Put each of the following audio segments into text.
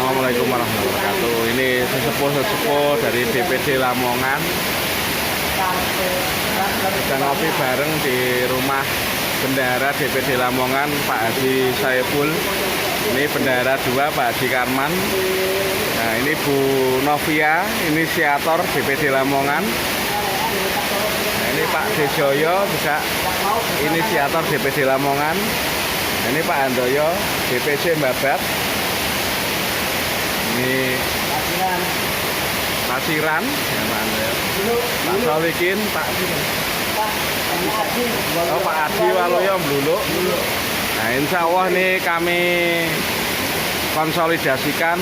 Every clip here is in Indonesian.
Assalamualaikum warahmatullahi wabarakatuh. Ini sesepuh-sesepuh dari DPD Lamongan. Kita ngopi bareng di rumah bendahara DPD Lamongan, Pak Haji Saiful. Ini bendahara 2, Pak Haji Karman. Nah, ini Bu Novia, inisiator DPD Lamongan. Nah, ini Pak Dejoyo juga inisiator DPD Lamongan. Nah, ini Pak Handoyo, DPC Babat. Ini Pasiran, ya, Pak Solikin, Pak Adi Waloyo Bluluk. Nah, insya Allah nih kami konsolidasikan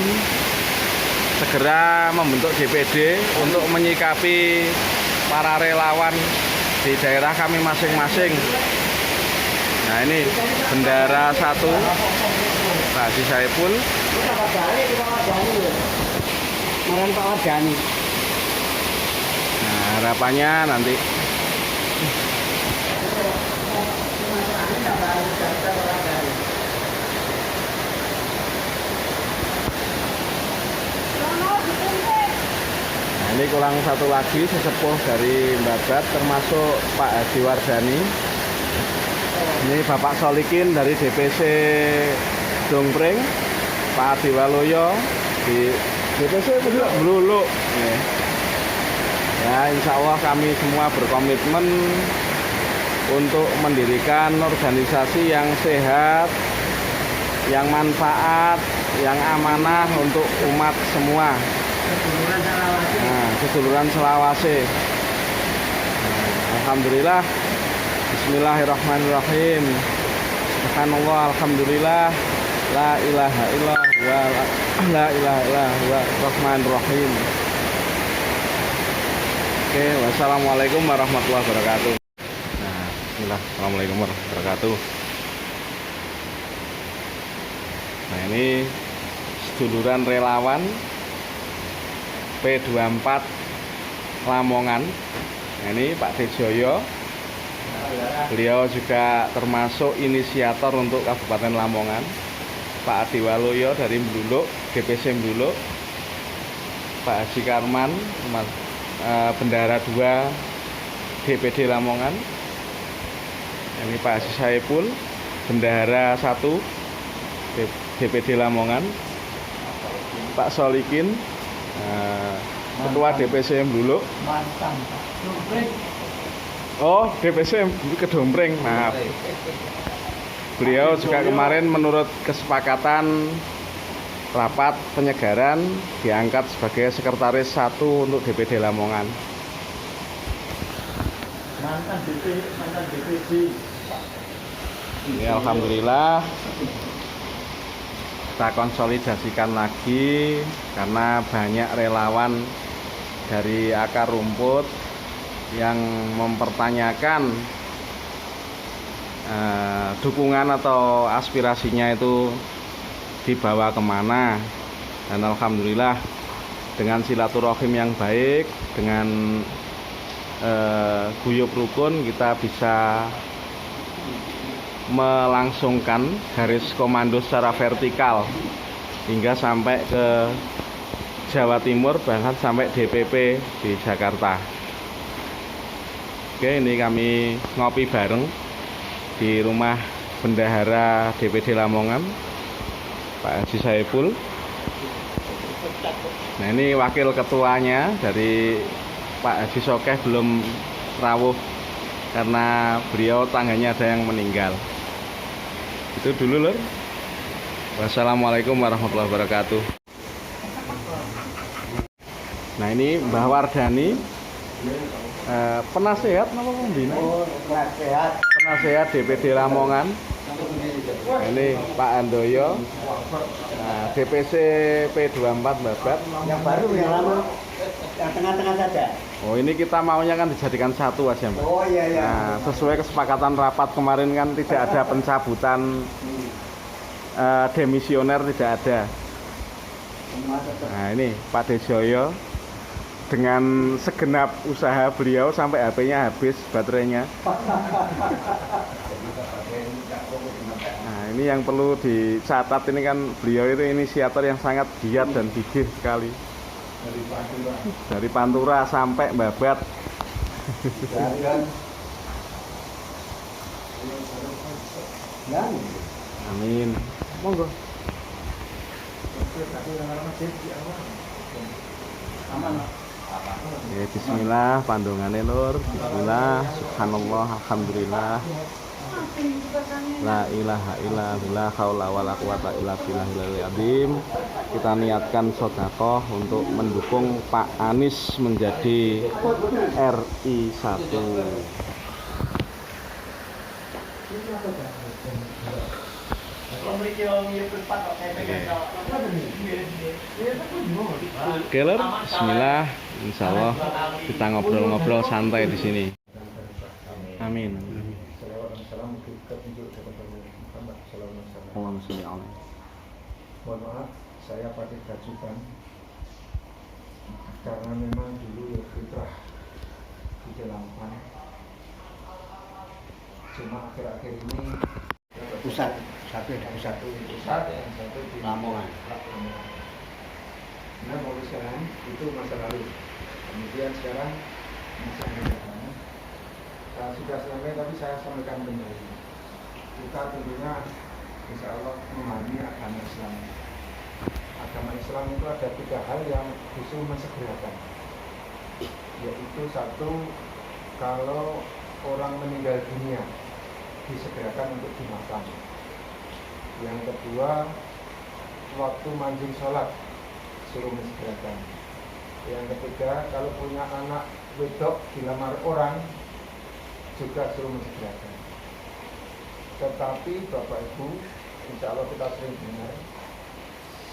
segera membentuk DPD untuk menyikapi para relawan di daerah kami masing-masing. Nah, ini bendahara 1 Pak Haji Saiful. Nah, harapannya nanti ini kurang satu lagi sesepuh dari Babat, termasuk Pak Haji Wardani. Ini Bapak Solikin dari DPC Dongpring, Pak Adi Waloyo di DPC Bluluk. Ya, insya Allah kami semua berkomitmen untuk mendirikan organisasi yang sehat, yang manfaat, yang amanah untuk umat semua. Nah, seduluran Selawase. Alhamdulillah. Bismillahirrahmanirrahim. Subhanallah, alhamdulillah. La ilaha illallah, la ilaha illallah, Rahmanirrahim. Oke, wassalamualaikum warahmatullahi wabarakatuh. Nah, bismillah, assalamualaikum warahmatullahi wabarakatuh. Nah, ini seduluran relawan P24 Lamongan. Nah, ini Pak Dejoyo. Beliau juga termasuk inisiator untuk Kabupaten Lamongan. Pak Adi Waloyo dari Bluluk, DPC Bluluk. Pak Haji Karman, bendahara 2 DPD Lamongan. Ini Pak Haji Saiful, bendahara 1 DPD Lamongan. Pak Solikin, ketua DPC Bluluk. Oh, DPC Kedongpring, maaf. Beliau juga kemarin menurut kesepakatan rapat penyegaran diangkat sebagai sekretaris 1 untuk DPD Lamongan. Mantan DPD. Ya, alhamdulillah kita konsolidasikan lagi karena banyak relawan dari akar rumput yang mempertanyakan dukungan atau aspirasinya itu dibawa kemana. Dan alhamdulillah dengan silaturahim yang baik, dengan guyub rukun, kita bisa melangsungkan garis komando secara vertikal hingga sampai ke Jawa Timur, bahkan sampai DPP di Jakarta. Oke, ini kami ngopi bareng di rumah bendahara DPD Lamongan, Pak Haji Saiful. Nah, ini wakil ketuanya dari Pak Haji Sokeh belum rawuh karena beliau tangganya ada yang meninggal. Itu dulu, Lur. Wassalamualaikum warahmatullahi wabarakatuh. Nah, ini Mbah Wardani, penasehat apa pembina? Penasehat DPD Lamongan. Ini Pak Handoyo, DPC P24 Babat. Yang baru, yang lama, yang tengah-tengah saja. Oh, ini kita maunya kan dijadikan 1 aja, Mbak. Oh, iya, iya. Nah, sesuai kesepakatan rapat kemarin kan tidak ada pencabutan demisioner, tidak ada. Nah, ini Pak Dejoyo dengan segenap usaha beliau sampai HP-nya habis baterainya. Nah, ini yang perlu dicatat ini kan beliau itu inisiator yang sangat giat dan gigih sekali. Dari Pantura sampai Babat. Amin. Monggo. Ya, bismillah, pandongane Nur. Bismillah, subhanallah, alhamdulillah. La ilaha illallah, la haula wala quwata illa billahil azim. Kita niatkan sedekah untuk mendukung Pak Anies menjadi RI 1. Oke, Lur. Bismillah. Insya Allah kita ngobrol-ngobrol santai di sini. Amin. Mohon maaf, saya pakai gajukan karena memang dulu ya fitrah di dalam pan. Cuma akhir-akhir ini Pusat, satu ada pusat yang satu di Lamongan. Nah, kalau sekarang itu masa lalu. Kemudian sekarang masa mendatang. Sudah selesai, tapi saya sampaikan kembali. Kita tentunya insya Allah memahami agama Islam. Agama Islam itu ada 3 hal yang justru mensegerakan. Yaitu satu, kalau orang meninggal dunia disegerakan untuk dimakan. Yang kedua, waktu manjing sholat suruh mensegerakan. Yang ketiga, kalau punya anak wedok dilamar orang juga suruh mensegerakan. Tetapi Bapak Ibu, insya Allah kita sering dengar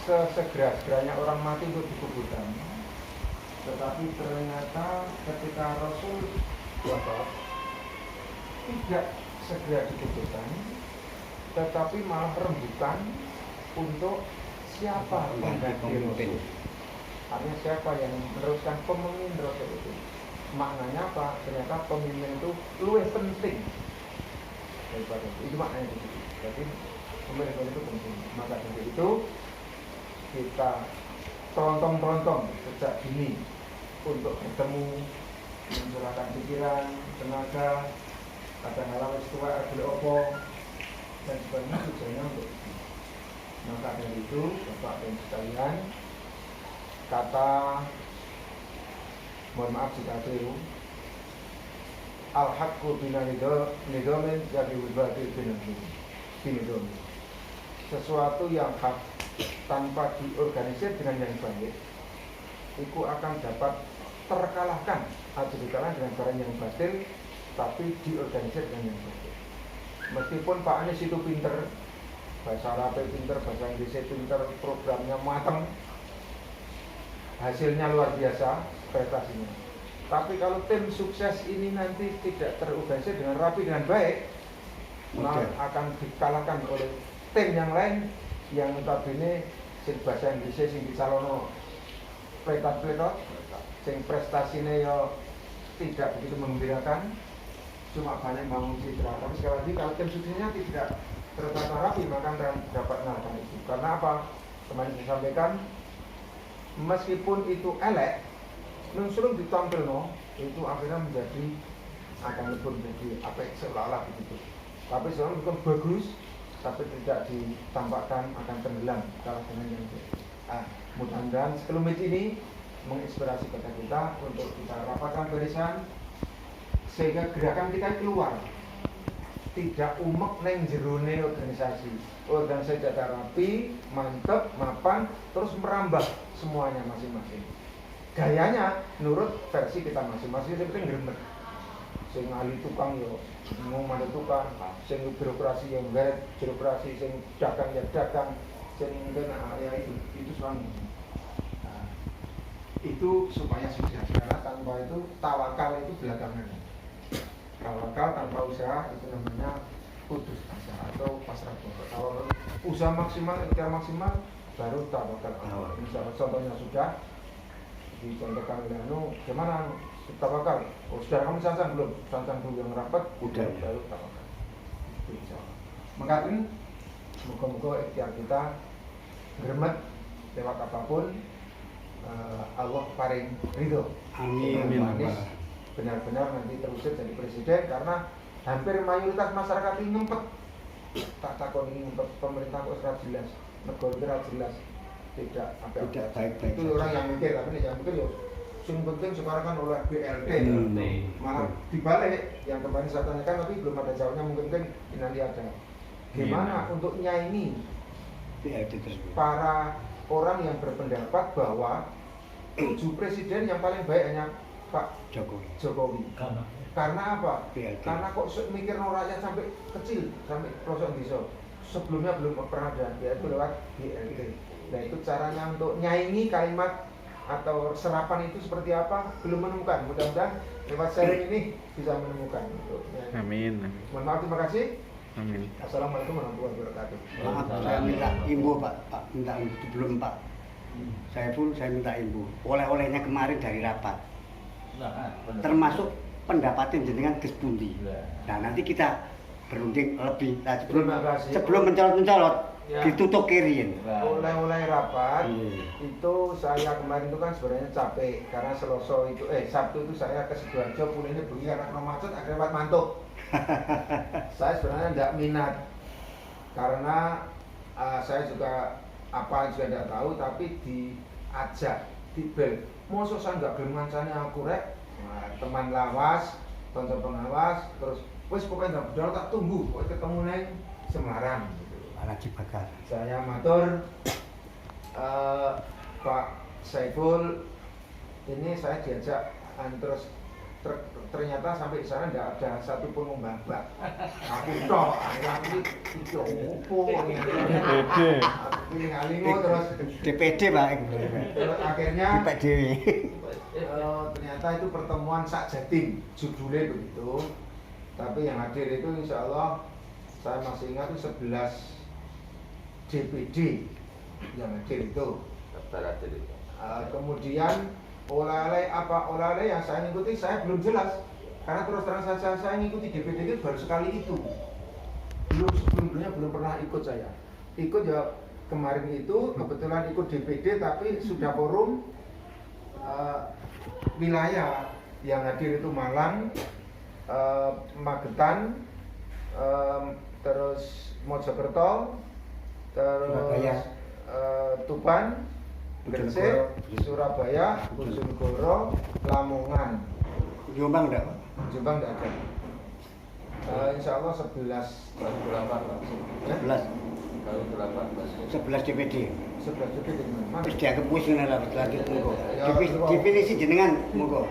sesegera-segeranya orang mati untuk dikuburkan. Tetapi ternyata ketika Rasul wafat tidak segera dikuburkan, tetapi malah rembukan untuk siapa yang ganti Rasul. Artinya siapa yang meneruskan pemimpin Rasul itu. Maknanya apa? Ternyata pemimpin itu lebih penting daripada itu maknanya itu. Jadi pemimpin itu penting. Maka dari itu kita terontong-terontong sejak dini untuk bertemu, mencurahkan pikiran, tenaga, kadang-kadang wis tuwa adil opo dan sebagainya, tujuannya untuk itu. Maka dari itu Bapak dan sekalian, kata mohon maaf jika keliru, al-haqqu binidomin jadi wibadi binidomin. Sesuatu yang hak tanpa diorganisir dengan yang baik itu akan dapat terkalahkan atau dikalahkan dengan cara yang batil, tapi diorganisir dengan yang baik. Meskipun Pak Anies itu pinter, bahasa Arab pinter, bahasa Inggrisnya pinter, programnya matang, hasilnya luar biasa, prestasinya. Tapi kalau tim sukses ini nanti tidak terorganisir dengan rapi dengan baik, maka akan dikalahkan oleh tim yang lain yang notabene sing bahasa Inggrisnya sing dicalono pletot-pletot, sing prestasinya ya tidak begitu menggembirakan, cuma banyak bangun citra. Tapi sekali lagi kalau tim suksesnya tidak tertata rapi, maka dapat mengalahkan itu. Karena apa? Kemarin saya sampaikan, meskipun itu elek, nungsulung ditampilno itu akhirnya akan lebih menjadi apa seolah-olah begitu. Tapi seorang bukan bagus, tapi tidak ditampakkan akan tenggelam kalah dengan yang lain. Mudah-mudahan sekelumit ini menginspirasi kita untuk kita rapatkan barisan sehingga gerakan kita keluar, tidak umek neng jerone organisasi data rapi, mantep, mapan, terus merambah semuanya masing-masing. Gayanya menurut versi kita masing-masing, seperti ngeremet. Sing ahli tukang yo ngomong ada tukang, sing birokrasi yang beres birokrasi, sing dagang ya dagang, sing kena ya itu suami. Nah, itu supaya sukses, karena tanpa itu tawakal itu belakangan. Tawakal tanpa usaha itu namanya putus asa atau pasrah. Kalau usaha maksimal, ikhtiar maksimal, baru tawakal. Misalnya contohnya sudah dicontohkan oleh gimana tawakal? Oh, sudah kamu sansang belum? Sansang dulu yang rapat, udah baru tawakal. Itu insya Allah. Maka ini Moga-moga ikhtiar kita gremet lewat apapun, Allah paring ridho. Amin. Anies benar-benar nanti terwujud jadi presiden, karena hampir mayoritas masyarakat ini ngumpet. Tak takon ini ngumpet, pemerintah kok ora jelas, negara ora jelas, tidak baik-baik. Itu orang yang mikir, tapi yang mikir ya yang penting sekarang kan oleh BLT. Malah dibalik yang kemarin saya tanyakan tapi belum ada jawabnya, mungkin nanti ada. Gimana untuk nyaingi BLT tersebut? Para orang yang berpendapat bahwa 7 presiden yang paling baik hanya Pak Jokowi. Karena apa? BLT. Karena kok mikir rakyat sampai kecil, sampai pelosok desa. Sebelumnya belum pernah ada, yaitu lewat BLT. Nah itu caranya untuk nyaingi kalimat atau serapan itu seperti apa, belum menemukan. Mudah-mudahan lewat sharing ini bisa menemukan. Amin. Mohon maaf, terima kasih. Amin. Assalamualaikum warahmatullahi wabarakatuh. Maaf, saya minta imbu Pak, minta imbu itu belum Pak. Saya minta imbu. Oleh-olehnya kemarin dari rapat, termasuk pendapatan jenengan ges pundi. Nah nanti kita berunding lebih. Nah, sebelum mencolot-mencolot ya, ditutup kiriin. Oleh-oleh rapat itu saya kemarin itu kan sebenarnya capek karena Selasa itu Sabtu itu saya ke Sidoarjo, pulangnya begini karena kena macet akhirnya lewat Mantuk. Saya sebenarnya tidak minat karena saya juga apa juga tidak tahu, tapi diajak dibel. Mosok saya nggak gelem ngancani aku rek. Nah, teman lawas, tonton pengawas, terus wis pokoknya udah tak tunggu, pokoknya ketemu neng Semarang. Lagi bakar. Saya matur Pak Saiful, ini saya diajak terus ternyata sampai di sana tidak ada satupun mbak-mbak. Aku toh, aku itu opo ini ngalingo terus DPD Pak. terus akhirnya DPD. ternyata itu pertemuan sak jatim, judulnya begitu. Tapi yang hadir itu insya Allah saya masih ingat itu 11 DPD yang hadir itu. Kemudian oleh-oleh yang saya ngikuti saya belum jelas, karena terus terang saya ngikuti DPD itu baru sekali itu. Sebelumnya belum pernah ikut saya. Ikut ya kemarin itu kebetulan ikut DPD, tapi sudah forum wilayah yang hadir itu Malang, Magetan, terus Mojokerto, terus Tuban, Gresik, Surabaya, Bojonegoro, Lamongan. Jombang enggak Pak? Jombang tidak ada. Insya Allah 11 DPD. 11 DPD mana? Terus dianggap wis ngene lah lagi monggo. Definisi jenengan monggo.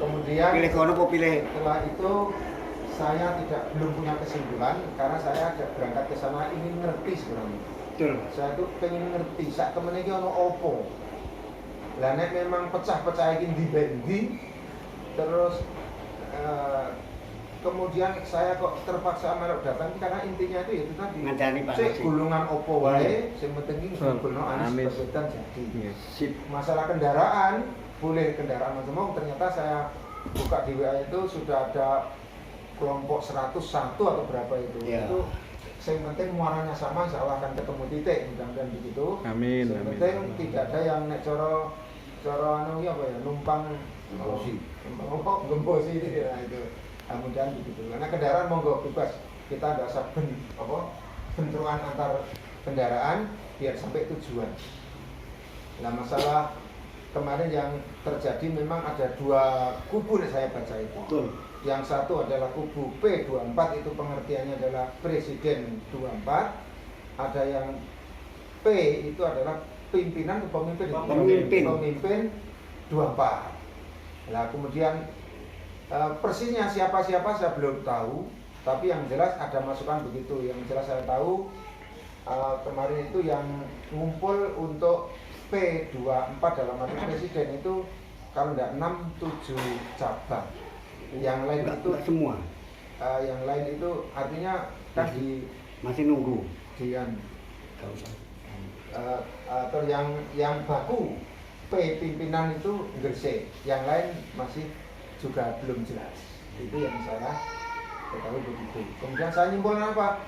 Kemudian Pilih kono apa pilih? setelah itu saya belum punya kesimpulan karena saya ada berangkat ke sana ingin ngerti sebenarnya. Betul. Saya tuh pengen ngerti sak temen iki ono opo. Lah nek memang pecah-pecah iki ndi terus kemudian saya kok terpaksa melok datang karena intinya itu tadi Ngancani Pak. cek gulungan opo wae sing penting iki gulungan Anies Amin. Baswedan jadi. Sip. Masalah kendaraan, boleh kendaraan macam ternyata saya buka di WA itu sudah ada kelompok 101 atau berapa itu. Ya. Itu yang penting muaranya sama, insya Allah akan ketemu titik, mudah-mudahan begitu. Amin. Yang Amin. penting tidak ada yang nek coro anu ya apa ya, numpang gembosi ya itu. Mudah-mudahan begitu. Karena kendaraan monggo bebas, kita nggak usah benturan antar kendaraan biar sampai tujuan. Nah masalah kemarin yang terjadi memang ada 2 kubu yang saya baca itu. Betul. Yang satu adalah kubu P24, itu pengertiannya adalah Presiden 24. Ada yang P itu adalah pimpinan atau pemimpin. Pemimpin 24. Nah kemudian persisnya siapa-siapa saya belum tahu, tapi yang jelas ada masukan begitu. Yang jelas saya tahu kemarin itu yang ngumpul untuk P24 dalam arti presiden itu kalau tidak 6-7 cabang. Yang lain itu semua. Yang lain itu artinya kan masih nunggu. Atau yang baku P pimpinan itu Gresik, yang lain masih juga belum jelas. Itu yang saya ketahui begitu. Kemudian saya nyimpulkan apa?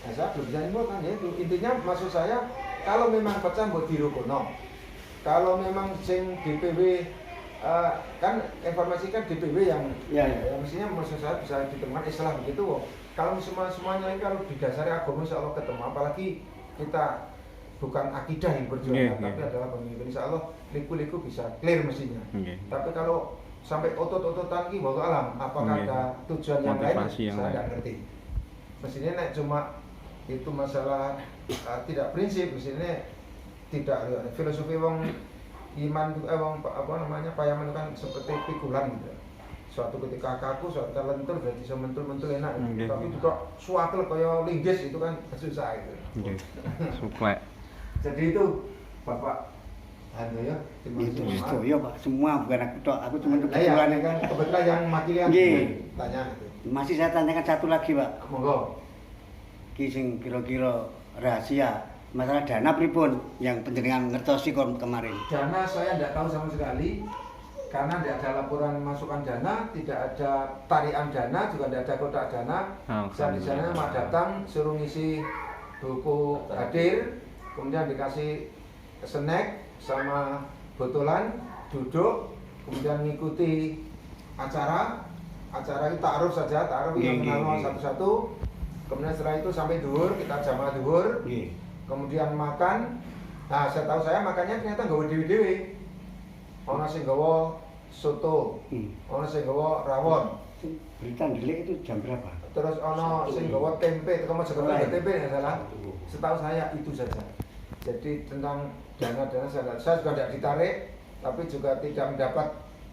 Nah, saya belum bisa nyimpulkan ya itu. Intinya maksud saya kalau memang pecah mbok dirukuno. Kalau memang sing DPW kan informasikan DPW yang Ya. mestinya maksud saya bisa ditemukan istilah begitu. Kalau semuanya ini kalau didasari agama insya Allah ketemu, apalagi kita bukan akidah yang berjuang, tapi adalah pemimpin, insya Allah liku-liku bisa clear mestinya. Tapi kalau sampai otot-ototan ki wallahu alam, apakah ada tujuan yang lain? Saya tidak ngerti. Mestinya nek cuma itu masalah tidak prinsip, mestinya tidak filosofi wong iman wong apa namanya payaman kan seperti pikulan gitu. Suatu ketika kaku, suatu ketika lentur berarti bisa mentul-mentul enak. Tapi juga suakel kaya linggis itu kan susah gitu. Suklek. Jadi itu Bapak Handoyo, Itu ya Pak, semua bukan aku tok. Aku cuma kebetulan kan kebetulan yang makilian tanya itu. Masih saya tanyakan satu lagi Pak. Monggo. Ki sing kira-kira rahasia masalah dana pripun yang penjenengan ngertosi kemarin. Dana saya tidak tahu sama sekali karena tidak ada laporan masukan dana, tidak ada tarian dana, juga tidak ada kotak dana. Saya di sana mau datang suruh ngisi buku hadir, kemudian dikasih snack sama botolan, duduk, kemudian mengikuti acara itu ta'aruf saja, ta'aruf yang kenal satu-satu. Kemudian setelah itu sampai duhur, kita jamaah duhur. Kemudian makan. Nah, saya tahu saya makannya ternyata nggawa dewe-dewe. Ono sing nggawa soto, ono sing nggawa rawon. Berita ndelik itu jam berapa? Terus ono sing nggawa tempe, itu Mojokerto ada tempe ya salah. Setahu saya itu saja. Jadi tentang dana-dana saya juga tidak ditarik, tapi juga tidak mendapat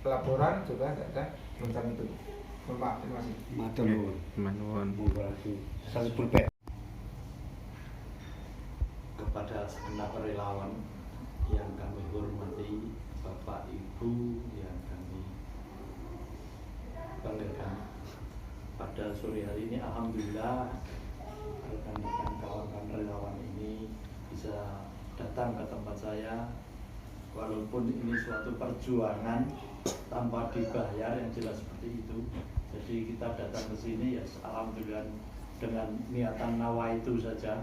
laporan, juga tidak ada tentang itu. Pak, terima kasih. Matur nuwun. Manuwun. Saling pulpen. Kepada segenap relawan yang kami hormati, Bapak Ibu yang kami banggakan, pada sore hari ini alhamdulillah rekan-rekan kawan-kawan relawan ini bisa datang ke tempat saya, walaupun ini suatu perjuangan tanpa dibayar yang jelas seperti itu. Jadi kita datang ke sini ya alhamdulillah dengan niatan nawaitu saja.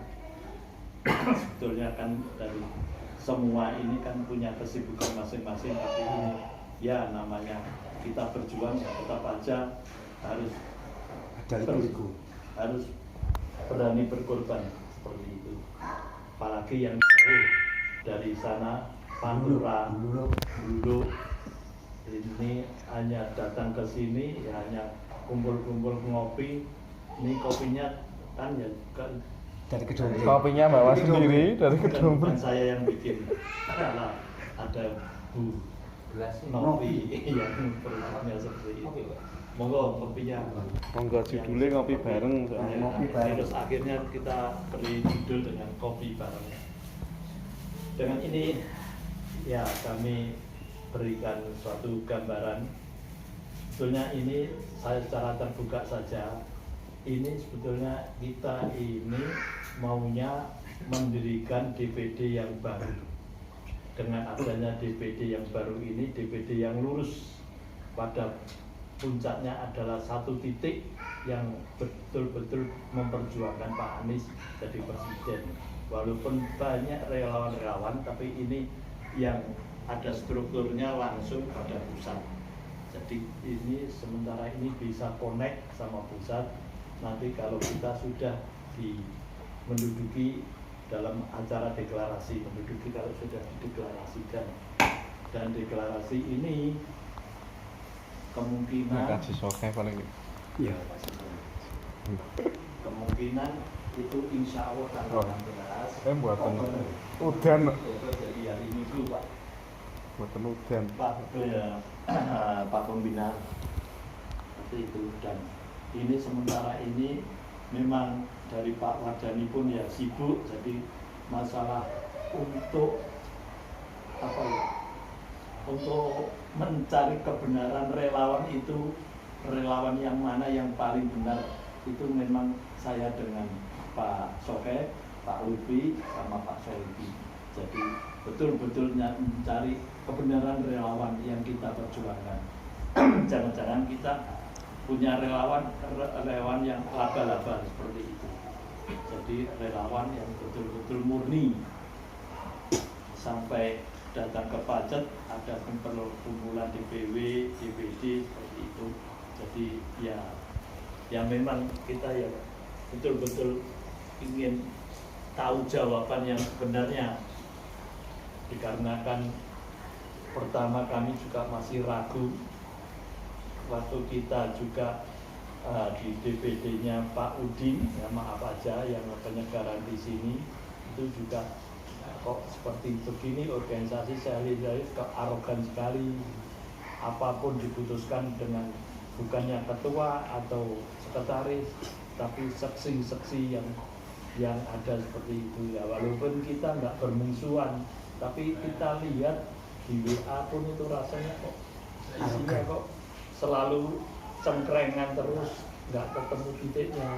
Sebetulnya kan dari semua ini kan punya kesibukan masing-masing, tapi ini ya namanya kita berjuang ya tetap aja harus harus berani berkorban seperti itu. Apalagi yang jauh dari sana Pantura dulu ini hanya datang ke sini ya hanya kumpul-kumpul ngopi. Ini kopinya kan ya kan Dari gedung. Kopinya bawa sendiri dari gedung. bukan saya yang bikin. Karena ada Bu Novi yang perutnya seperti itu. Monggo kopinya. Monggo judulnya ngopi bareng. Ngopi bareng. Terus akhirnya kita beri judul dengan kopi bareng. Dengan ini ya kami berikan suatu gambaran. Sebetulnya ini saya secara terbuka saja. Ini sebetulnya kita ini maunya mendirikan DPD yang baru. Dengan adanya DPD yang baru ini, DPD yang lurus pada puncaknya adalah satu titik yang betul-betul memperjuangkan Pak Anies jadi presiden. Walaupun banyak relawan-relawan, tapi ini yang ada strukturnya langsung pada pusat. Jadi ini sementara ini bisa connect sama pusat. Nanti kalau kita sudah menduduki dalam acara deklarasi, kalau sudah dideklarasikan, dan deklarasi ini kemungkinan Ya. kemungkinan itu insya Allah tanggal 16 buatan Oktober. udan. Jadi hari Minggu Pak. Buatan udan. Pak Pak Pembina seperti itu. Dan ini sementara ini memang dari Pak Wardani pun ya sibuk, jadi masalah untuk apa ya, untuk mencari kebenaran relawan itu, relawan yang mana yang paling benar itu memang saya dengan Pak Soke, Pak Ulfi sama Pak Soebi. Jadi betul-betul mencari kebenaran relawan yang kita perjuangkan. Jangan-jangan kita punya relawan yang laba-laba seperti itu. Jadi relawan yang betul-betul murni sampai datang ke Pacet ada kumpulan DPW, DPD seperti itu. Jadi ya memang kita ya betul-betul ingin tahu jawaban yang sebenarnya, dikarenakan pertama kami juga masih ragu waktu kita juga di DPD-nya Pak Udin, ya maaf aja yang penyegaran di sini itu juga kok seperti begini organisasi, saya lihat kok arogan sekali, apapun diputuskan dengan bukannya ketua atau sekretaris tapi seksi-seksi yang ada seperti itu ya. Walaupun kita nggak bermusuhan tapi kita lihat di WA pun itu rasanya kok isinya kok selalu cengkrengan terus, nggak ketemu titiknya.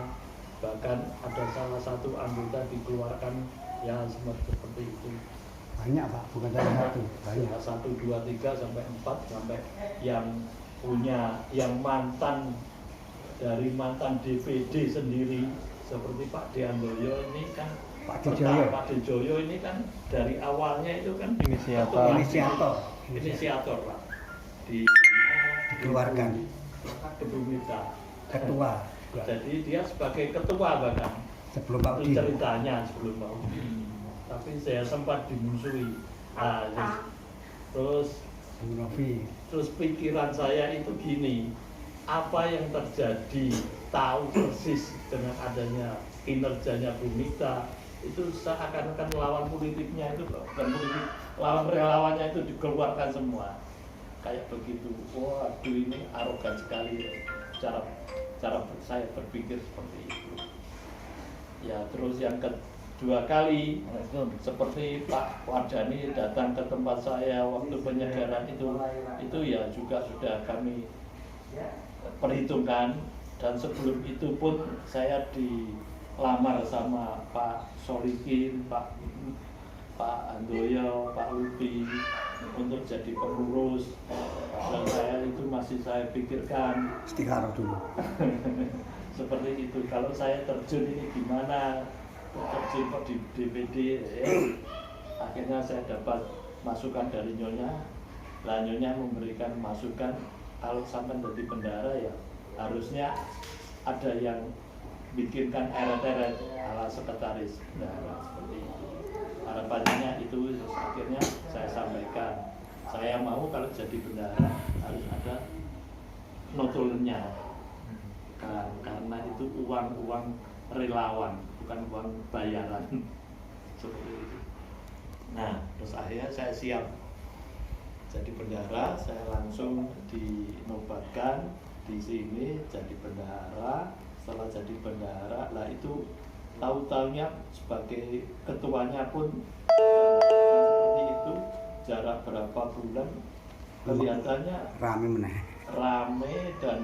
Bahkan ada salah satu anggota dikeluarkan ya seperti itu. Banyak Pak, bukan satu, banyak. Ya, 1, 2, 3 sampai 4 sampai yang punya yang mantan dari mantan DPD sendiri seperti Pak Diandoyo ini kan Pak Dijoyo. Pak Dijoyo ini kan dari awalnya itu kan inisiator Pak Dikeluarkan Kedumita ketua. jadi dia sebagai ketua bahkan Sebelum Pak itu Udin. ceritanya sebelum Pak Udin. Tapi saya sempat dimusuhi. Terus Bu Novi. terus pikiran saya itu gini, apa yang terjadi, tahu persis dengan adanya kinerjanya Bu Mita, itu seakan-akan lawan politiknya itu bukan politik, lawan relawannya itu dikeluarkan semua. Kayak begitu. Waduh, ini arogan sekali cara saya berpikir seperti itu. Ya, terus yang kedua kali seperti Pak Wardani datang ke tempat saya waktu penyegaran itu ya juga sudah kami perhitungkan, dan sebelum itu pun saya dilamar sama Pak Solikin, Pak Andoyo, Pak Lupi untuk jadi pengurus, dan saya itu masih saya pikirkan Istikharah dulu. seperti itu, kalau saya terjun ini gimana, terjun kok di DPD akhirnya saya dapat masukan dari Nyonya. Nyonya memberikan masukan, kalau sampai jadi bendara ya harusnya ada yang bikinkan eret-eret ala sekretaris bendara seperti itu. Harapannya itu akhirnya saya sampaikan, saya mau kalau jadi bendara harus ada notulennya, karena itu uang relawan, bukan uang bayaran seperti itu. Nah, terus akhirnya saya siap jadi bendara, saya langsung dinobatkan di sini jadi bendara. Setelah jadi bendara, lah itu tahu-taunya sebagai ketuanya pun seperti itu, jarak berapa bulan kelihatannya rame dan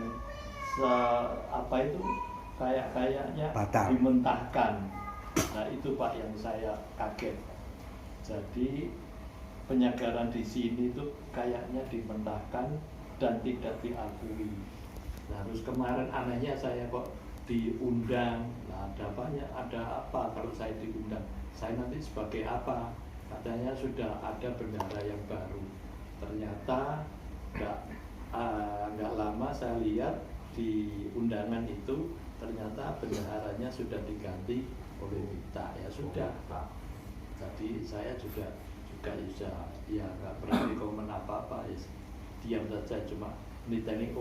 kayaknya dimentahkan. Nah itu Pak yang saya kaget. Jadi penyegaran di sini tuh kayaknya dimentahkan dan tidak diakui. Nah terus kemarin anehnya saya kok diundang. Nah ada apa kalau saya diundang? Saya nanti sebagai apa? Katanya sudah ada bendara yang baru. Ternyata nggak lama saya lihat di undangan itu ternyata bendaharanya sudah diganti oleh Mita. Ya sudah Pak. Jadi saya juga ya nggak berani komen apa-apa, ya diam saja, cuma niteni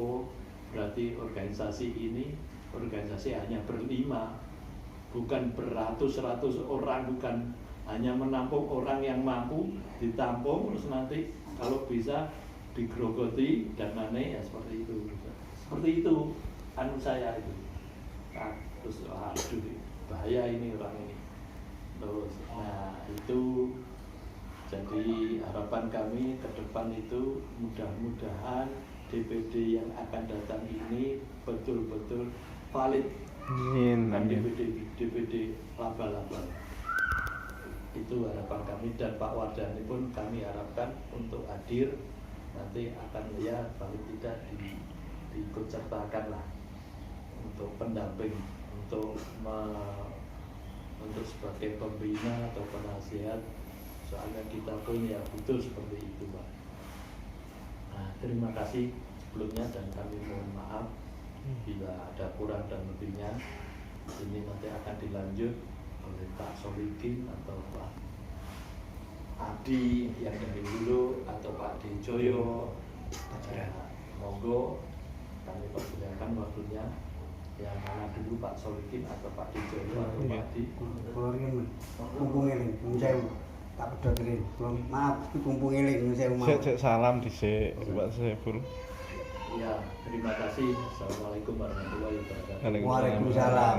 berarti organisasi hanya berlima, bukan beratus-ratus orang, bukan hanya menampung orang yang mampu ditampung terus nanti kalau bisa digerogoti dan ya seperti itu saya itu. Nah, terus aduh bahaya ini orang ini. Terus nah itu jadi harapan kami ke depan itu mudah-mudahan DPD yang akan datang ini betul-betul valid. Kan DPD laba-laba. Itu harapan kami, dan Pak Wardani pun kami harapkan untuk hadir nanti akan ya paling tidak diikut sertakan lah untuk pendamping, untuk untuk sebagai pembina atau penasihat, soalnya kita pun ya butuh seperti itu Pak. Nah, terima kasih sebelumnya dan kami mohon maaf bila ada kurang dan lebihnya. Ini nanti akan dilanjut oleh Pak Solikin atau Pak Adi yang dari dulu atau Pak Dijoyo. Monggo kami persilakan waktunya. Yang mana dulu Pak Solikin atau Pak Dijoyo atau Pak Adi. Kalau ini kumpung eling, saya tak pedotin. Maaf, kumpung eling, saya mau. Cek salam dhisik Pak Saiful. Ya, terima kasih. Assalamualaikum warahmatullahi wabarakatuh. Waalaikumsalam.